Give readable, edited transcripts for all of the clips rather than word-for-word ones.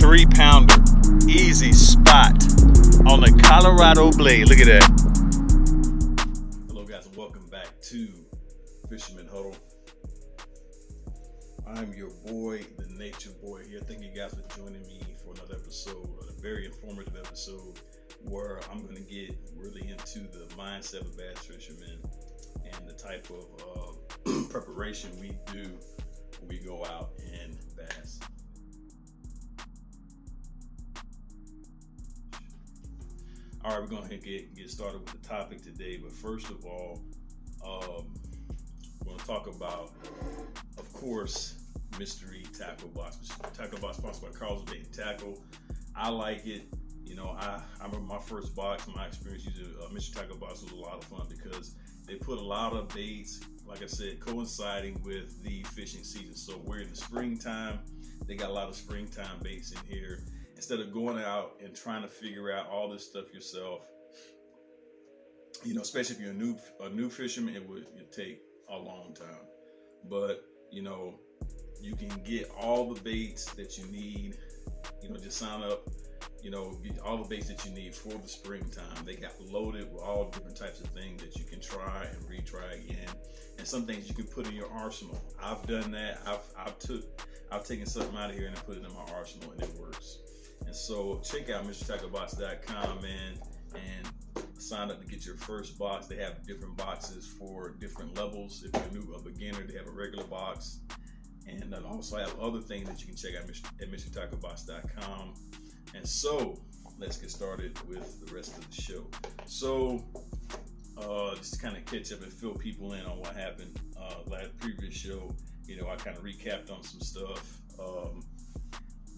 3-pounder, easy spot on the Colorado Blade. Look at that. Hello guys, and welcome back to Fisherman Huddle. I'm your boy, the Nature Boy here. Thank you guys for joining me for another episode, a very informative episode where I'm going to get really into the mindset of bass fishermen and the type of preparation we do when we go out and bass. All right, we're going to get started with the topic today. But first of all, we're going to talk about, of course, Mystery Tackle Box. Tackle Box sponsored by Carl's Bait and Tackle. I like it. You know, I remember my first box, my experience using Mystery Tackle Box was a lot of fun because they put a lot of baits, like I said, coinciding with the fishing season. So we're in the springtime. They got a lot of springtime baits in here. Instead of going out and trying to figure out all this stuff yourself, you know, especially if you're a new fisherman, it'd take a long time. But, you know, you can get all the baits that you need. You know, just sign up, you know, get all the baits that you need for the springtime. They got loaded with all different types of things that you can try and retry again. And some things you can put in your arsenal. I've done that. I've taken something out of here and I put it in my arsenal and it works. And so check out MrTackleBox.com, man, and sign up to get your first box. They have different boxes for different levels. If you're a beginner, they have a regular box. And then also have other things that you can check out at MrTackleBox.com. And so let's get started with the rest of the show. So just to kind of catch up and fill people in on what happened previous show, you know, I kind of recapped on some stuff.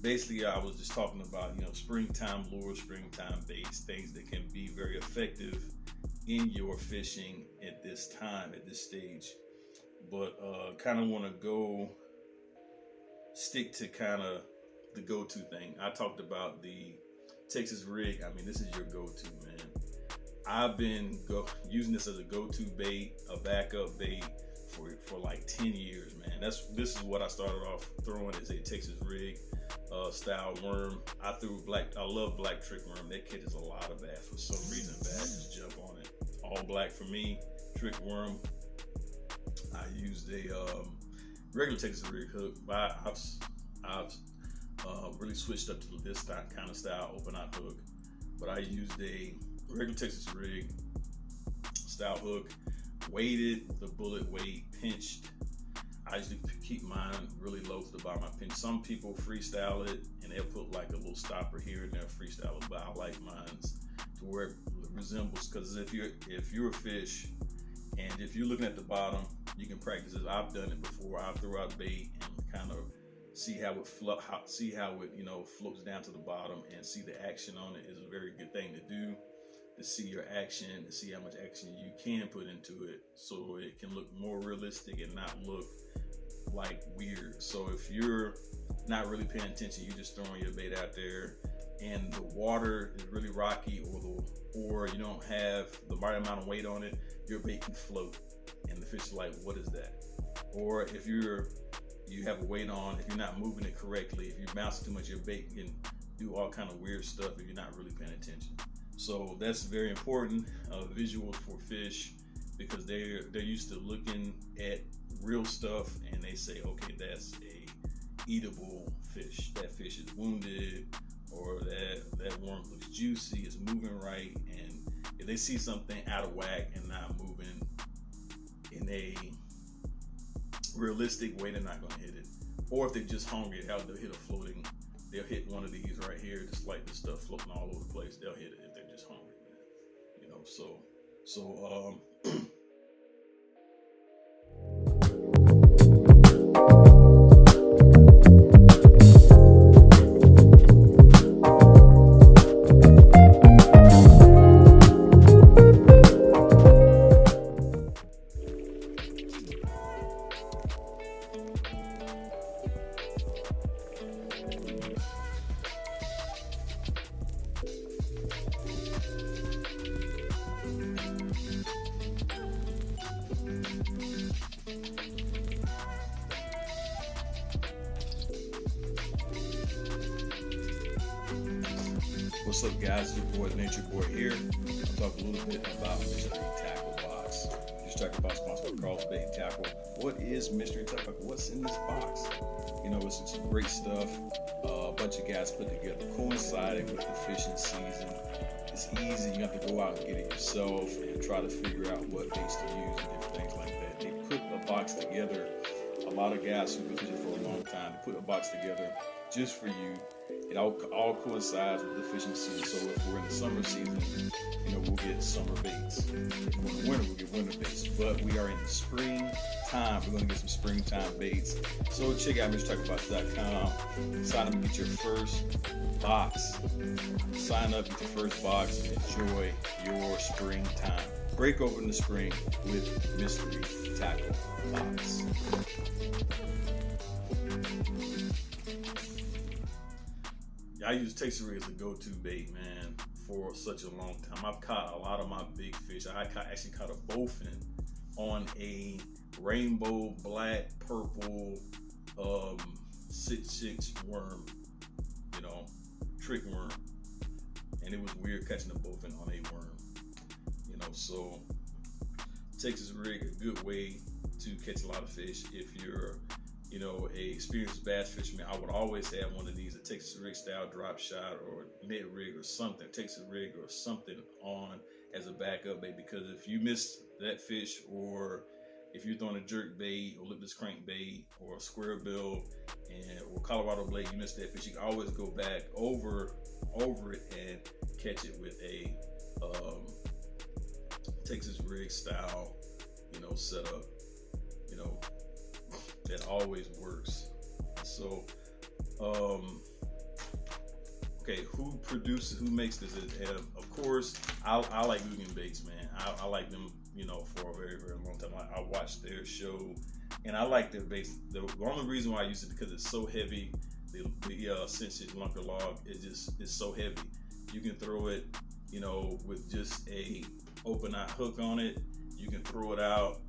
Basically, I was just talking about, you know, springtime lures, springtime baits, things that can be very effective in your fishing at this time, at this stage. But kind of want to stick to kind of the go-to thing. I talked about the Texas rig. I mean, this is your go-to, man. I've been using this as a go-to bait, a backup bait for like 10 years, man. This is what I started off throwing as a Texas rig style worm. I love black trick worm. That catches a lot of bass. For some reason, bass just jump on it. All black for me. Trick worm. I used a regular Texas rig hook, but I've really switched up to this kind of style open out hook. But I used a regular Texas rig style hook, weighted the bullet weight, pinched. I usually keep mine really low to the bottom. I pinch. Some people freestyle it and they'll put like a little stopper here and they'll freestyle it, but I like mine to where it resembles, because if you're a fish and if you're looking at the bottom, you can practice it. I've done it before. I throw out bait and kind of see how it floats down to the bottom, and see the action on it is a very good thing to do. To see your action, to see how much action you can put into it, so it can look more realistic and not look like weird. So if you're not really paying attention, you're just throwing your bait out there, and the water is really rocky, or you don't have the right amount of weight on it, your bait can float, and the fish is like, "What is that?" Or if you have a weight on, if you're not moving it correctly, if you bounce too much, your bait can do all kind of weird stuff if you're not really paying attention. So that's very important, visuals for fish, because they're used to looking at real stuff and they say, okay, that's a eatable fish. That fish is wounded, or that worm looks juicy, it's moving right. And if they see something out of whack and not moving in a realistic way, they're not going to hit it. Or if they're just hungry, they'll hit one of these right here, just like this stuff floating all over the place. They'll hit it if they're just hungry, man. You know, so What's up, guys? It's your boy, Nature Boy here. I'll talk a little bit about Mystery Tackle Box. Just talking about sponsored by Carl's Bait Tackle. What is Mystery Tackle? What's in this box? You know, it's some great stuff. A bunch of guys put together, coinciding with the fishing season. It's easy. You have to go out and get it yourself and try to figure out what baits to use and different things like that. They put a box together. A lot of guys who've been fishing for a long time, they put a box together just for you. It all coincides with the fishing season. So if we're in the summer season, you know, we'll get summer baits. If we're in the winter, we'll get winter baits. But we are in the spring time. We're going to get some springtime baits. So check out MrTackleBox.com. Sign up and get your first box. Sign up, get your first box, and enjoy your springtime. Break open the spring with Mystery Tackle Box. I use Texas rig as a go-to bait, man, for such a long time. I've caught a lot of my big fish. I actually caught a bowfin on a rainbow black purple 6-6 worm, you know, trick worm, and it was weird catching a bowfin on a worm, you know. So Texas rig, a good way to catch a lot of fish if you're, you know, a experienced bass fisherman. I would always have one of these, a Texas rig style drop shot or net rig or something, Texas rig or something on as a backup bait, because if you miss that fish, or if you're throwing a jerk bait or lipless crankbait or a square bill or Colorado blade, you miss that fish, you can always go back over it and catch it with a Texas rig style, you know, setup, you know, that always works. So, okay, who makes this? And of course, I like Guggen Baits, man. I like them, you know, for a very, very long time. I watched their show, and I like their baits. The only reason why I use it because it's so heavy. The 6-inch lunker log is so heavy. You can throw it, you know, with just a open eye hook on it. You can throw it out,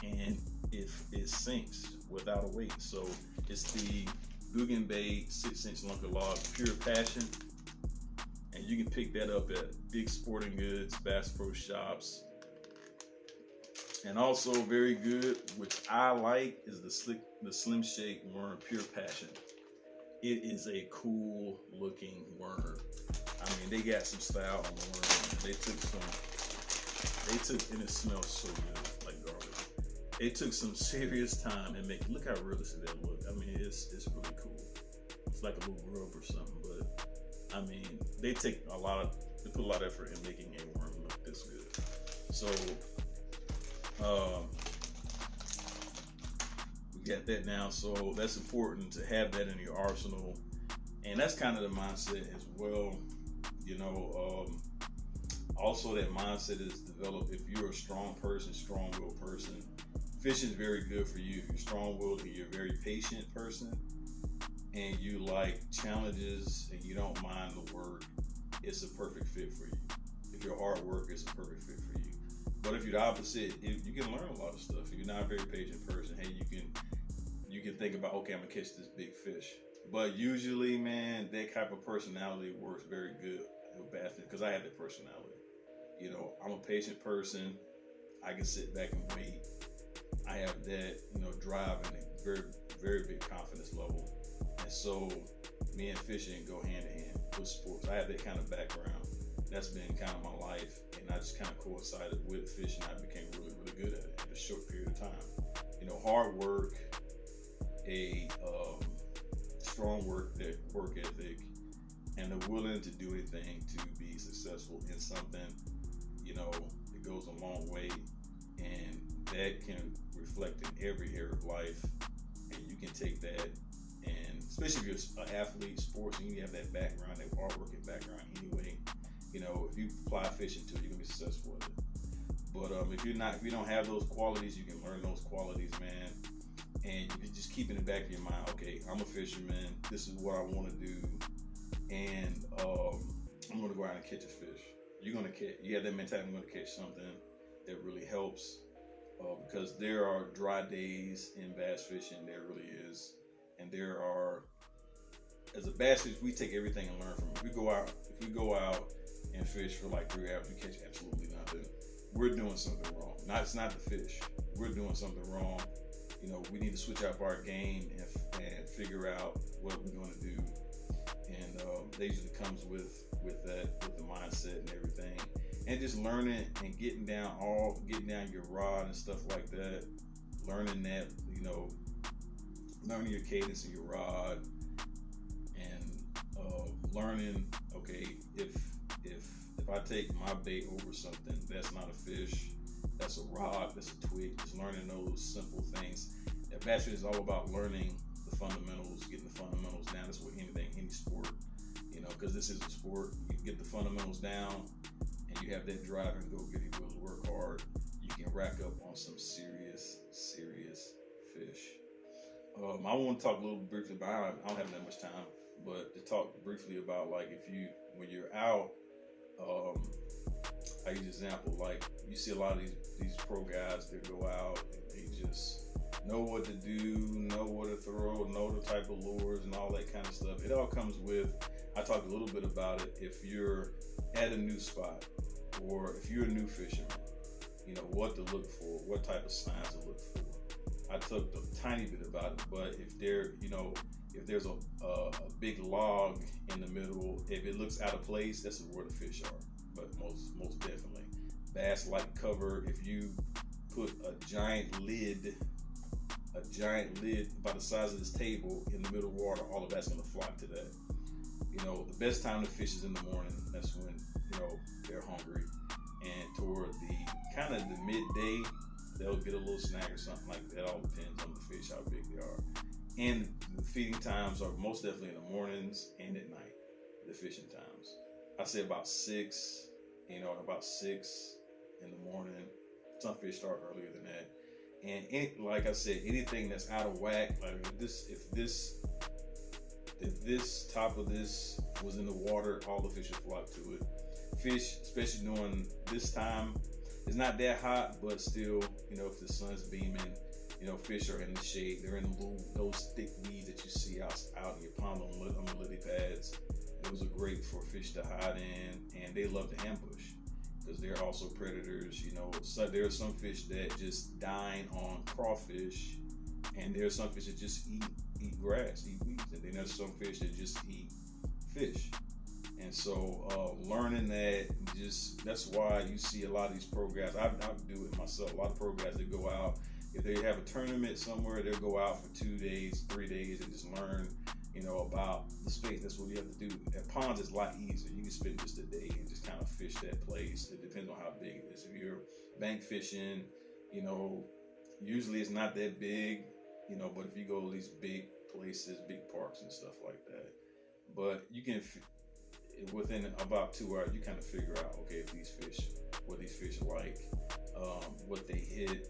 and it sinks without a weight. So it's the Guggen Bait 6-inch lunker log, Pure Passion, and you can pick that up at Big Sporting Goods, Bass Pro Shops. And also very good, which I like, is the Slim Shake Worm Pure Passion. It is a cool looking worm. I mean, they got some style on the worm. They took, and it smells so good, like garlic. It took some serious time and look how realistic that look. I mean, it's really cool. It's like a little grub or something, but I mean, they put a lot of effort in making a worm look this good. So, we got that now. So that's important to have that in your arsenal, and that's kind of the mindset as well. You know, also that mindset is developed if you're a strong person, strong-willed person. Fishing is very good for you if you're strong-willed, and you're a very patient person, and you like challenges and you don't mind the work. It's a perfect fit for you. If you're a hard worker, it's a perfect fit for you. But if you're the opposite, you can learn a lot of stuff. If you're not a very patient person, hey, you can think about, okay, I'm gonna catch this big fish. But usually, man, that type of personality works very good with bass fishing, because I have that personality. You know, I'm a patient person. I can sit back and wait. I have that, you know, drive and a very, very big confidence level. And so me and fishing go hand in hand with sports. I have that kind of background. That's been kind of my life, and I just kind of coincided with fishing. I became really, really good at it in a short period of time. You know, hard work, a strong work ethic, and they're willing to do anything to be successful in something. You know, it goes a long way, and that can reflect in every area of life. And you can take that, and especially if you're an athlete, sports, and you have that background, that hard-working background anyway. You know, if you apply fishing to it, you're gonna be successful with it. But if you don't have those qualities, you can learn those qualities, man. And you can just keep in the back of your mind, okay, I'm a fisherman. This is what I want to do, and I'm gonna go out and catch a fish. You have that mentality. I'm gonna catch something that really helps, because there are dry days in bass fishing. There really is, and there are as a bass fish, we take everything and learn from it. If we go out and fish for like 3 hours, we catch absolutely nothing. We're doing something wrong. It's not the fish. We're doing something wrong. We need to switch up our game and figure out what we're going to do. And that usually comes with the mindset and everything, and just learning and getting down your rod and stuff like that. Learning that, learning your cadence of your rod, and learning, okay, if I take my bait over something, that's not a fish, that's a rod, that's a twig. Just learning those simple things. That bass fishing is all about learning the fundamentals, getting the fundamentals down. That's what any sport, because this is a sport. You get the fundamentals down, and you have that drive and go get it, will work hard. You can rack up on some serious fish. I want to talk a little briefly about. I don't have that much time, but to talk briefly about, like, when you're out. I use example, like, you see a lot of these pro guys that go out and they just know what to do, know what to throw, know the type of lures and all that kind of stuff. It all comes with, I talked a little bit about it, if you're at a new spot or if you're a new fisherman, what to look for, what type of signs to look for. I talked a tiny bit about it, but if there's a big log in the middle, if it looks out of place, that's where the fish are. But most definitely, bass like cover. If you put a giant lid about the size of this table in the middle of water, all of that's going to flock to that. The best time to fish is in the morning. That's when they're hungry, and toward the kind of the midday, they'll get a little snack or something like that. All depends on the fish, how big they are. And the feeding times are most definitely in the mornings and at night, the fishing times. I say about 6 in the morning. Some fish start earlier than that. And like I said, anything that's out of whack, like if this top of this was in the water, all the fish would flock to it. Fish, especially during this time, it's not that hot, but still, if the sun's beaming, fish are in the shade. They're in those thick weeds that you see out in your pond on the lily pads. Those are great for fish to hide in, and they love to ambush because they're also predators. So there are some fish that just dine on crawfish, and there are some fish that just eat grass, eat weeds, and then there's some fish that just eat fish. And so learning that's why you see a lot of these pro guys. I do it myself. A lot of pro guys that go out. If they have a tournament somewhere, they'll go out for 2 days, 3 days, and just learn, about the space. That's what you have to do. At ponds, it's a lot easier. You can spend just a day and just kind of fish that place. It depends on how big it is. If you're bank fishing, usually it's not that big, but if you go to these big places, big parks and stuff like that, but you can, within about 2 hours, you kind of figure out, okay, if what these fish like, what they hit,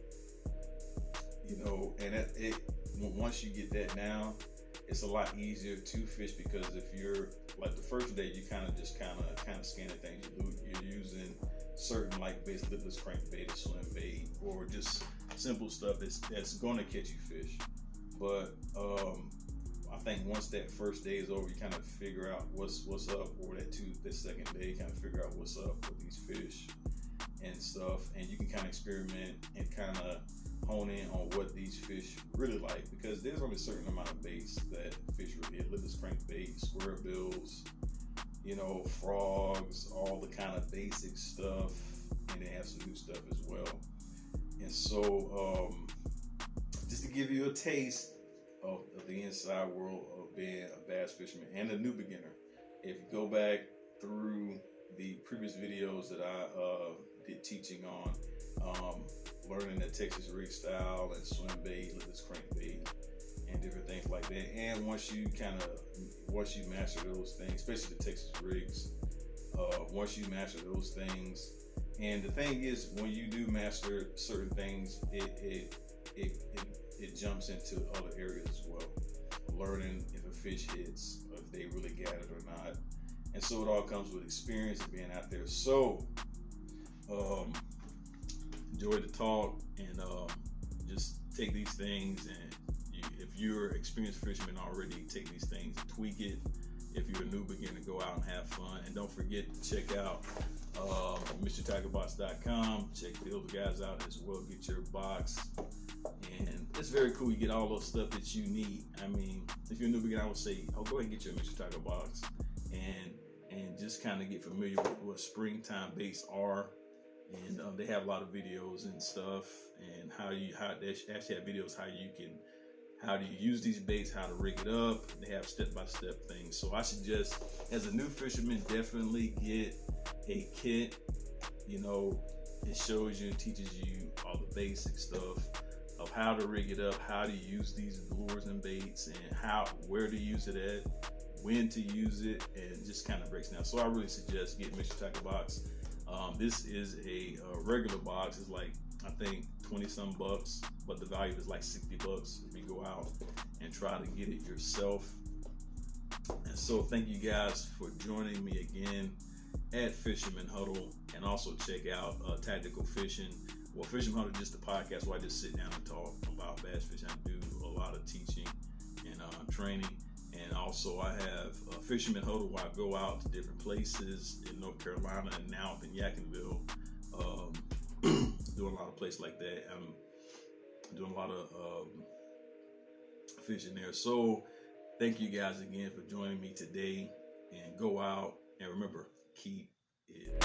and once you get that down, it's a lot easier to fish, because if you're like the first day, you kind of scanning things. You're using certain like baits, lipless crankbait, or swim bait, or just simple stuff that's going to catch you fish. But I think once that first day is over, you kind of figure out what's up, or that second day, you kind of figure out what's up with these fish and stuff, and you can kind of experiment and kind of hone in on what these fish really like, because there's only a certain amount of baits that fish really hit. Lipless crankbait, square bills, frogs, all the kind of basic stuff, and they have some new stuff as well. And so just to give you a taste of the inside world of being a bass fisherman and a new beginner, if you go back through the previous videos that I did teaching on learning the Texas rig style and swim bait, lipless crankbait, and different things like that. And once you master those things, especially the Texas rigs, once you master those things, and the thing is, when you do master certain things, it jumps into other areas as well. Learning if a fish hits, if they really got it or not. And so it all comes with experience of being out there. So enjoy the talk, and just take these things, and if if you're experienced fisherman already, take these things and tweak it. If you're a new beginner, go out and have fun. And don't forget to check out MrTigerBox.com. Check the other guys out as well. Get your box. And it's very cool. You get all those stuff that you need. I mean, if you're a new beginner, I would say, go ahead and get your Mr. Tiger box and just kind of get familiar with what springtime baits are. And they have a lot of videos and stuff, and how they actually have videos how do you use these baits, how to rig it up. They have step-by-step things. So I suggest, as a new fisherman, definitely get a kit. You know, it shows you and teaches you all the basic stuff of how to rig it up, how to use these lures and baits, and where to use it at, when to use it, and just kind of breaks down. So I really suggest getting Mr. Tiger Box. This is a regular box. It's like, I think 20 some bucks, but the value is like 60 bucks if you go out and try to get it yourself. And so thank you guys for joining me again at Fisherman Huddle, and also check out Tactical Fishing. Well, Fisherman Huddle is just a podcast where I just sit down and talk about bass fishing. I do a lot of teaching and training. And also I have Fisherman Huddle, where I go out to different places in North Carolina and now up in Yadkinville, doing a lot of places like that. I'm doing a lot of fishing there. So thank you guys again for joining me today, and go out and remember, keep it.